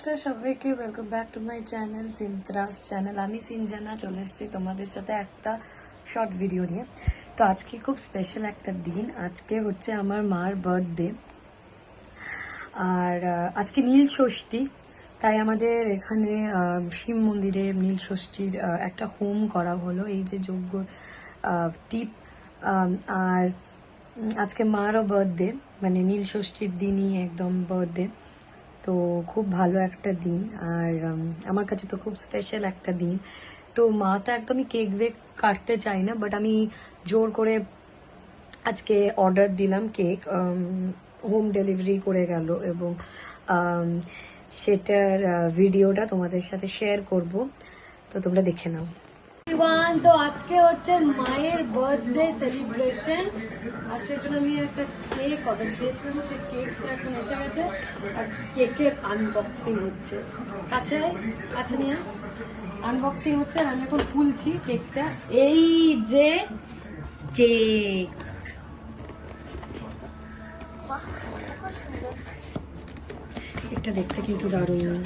নমস্কার সবাইকে, welcome back to my channel Sintras channel. আমি সিনজানা চলে এসেছি তোমাদের সাথে একটা শর্ট ভিডিও নিয়ে। তো আজকে খুব স্পেশাল একটা দিন, আজকে হচ্ছে আমার মার বার্থডে। আর আজকে নীল ষষ্ঠী, তাই আমাদের এখানে শিব মন্দিরে নীল ষষ্ঠীর একটা হোম করা হলো, এই যে যজ্ঞ টিপ। আর আজকে মারও বার্থডে, মানে নীল ষষ্ঠীর দিনই একদম বার্থডে। তো খুব ভালো একটা দিন, আর আমার কাছে তো খুব স্পেশাল একটা দিন। তো মা তো একদমই কেক বেক কাটতে চাই না, বাট আমি জোর করে আজকে অর্ডার দিলাম কেক, হোম ডেলিভারি করে গেল, এবং সেটার ভিডিওটা তোমাদের সাথে শেয়ার করব, তো তোমরা দেখে নাও। তো আজকে হচ্ছে মায়ের বার্থডে সেলিব্রেশন, আর সেজন্য আমি একটা কেক অর্ডার দিয়েছিলাম, সেই কেকটা এখন এসে গেছে, আর কেকের আনবক্সিং হচ্ছে। কাছে কাছে নিয়ে আনবক্সিং হচ্ছে, আর আমি এখন খুলছি কেকটা। এই যে কেক, কেকটা দেখতে কিন্তু দারুণ।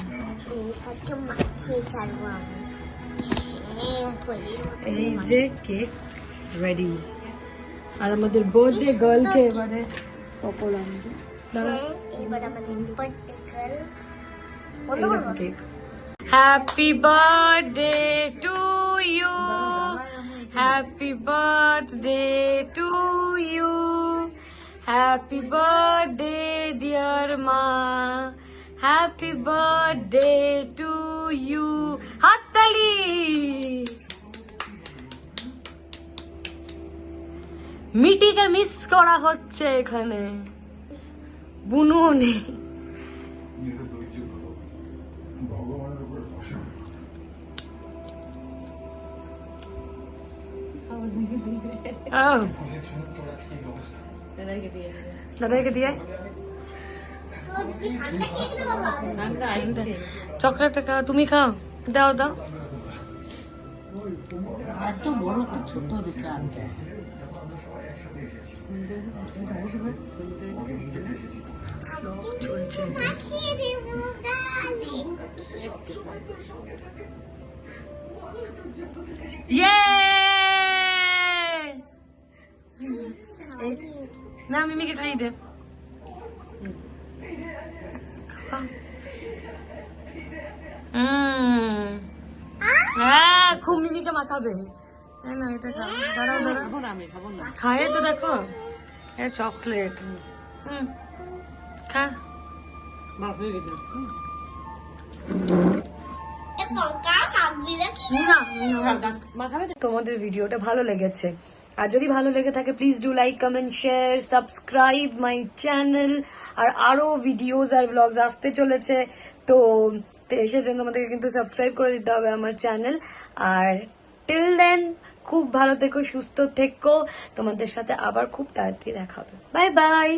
এই যে কেক রেডি, আর আমাদের বার্থডে গার্লকে এবারে পপল আনবে। Cake, happy birthday to you, happy birthday to you, happy birthday dear মা, হ্যাপি বার্থডে টু ইউ। হাততালি। মিটিকে মিস করা হচ্ছে এখানে, বুনুও নেই। দাদাকে দিয়ে চকলেটটা খাও, তুমি খাও, দাও দাও। এত বড় তো ছোট দেখে চলছে না, মিমিকে খাইয়ে দে। হ্যাঁ, খুব মিমিকে মাখাবে। না, এটা খাও, দাঁড়াও দাঁড়াও, খায় তো দেখো, চকলেট। খা। তোমাদের ভিডিওটা ভালো লেগেছে, আর যদি ভালো লেগে থাকে please do like, comment, share, subscribe my channel. আর আরো ভিডিওস আর ব্লগস আসতে চলেছে, তো সেজন্য আমাদেরকে কিন্তু সাবস্ক্রাইব করে দিতে হবে আমার চ্যানেল। আর টিল দেন খুব ভালো থেকো, সুস্থ থেকো, তোমাদের সাথে আবার খুব তাড়াতাড়ি দেখা হবে। Bye bye.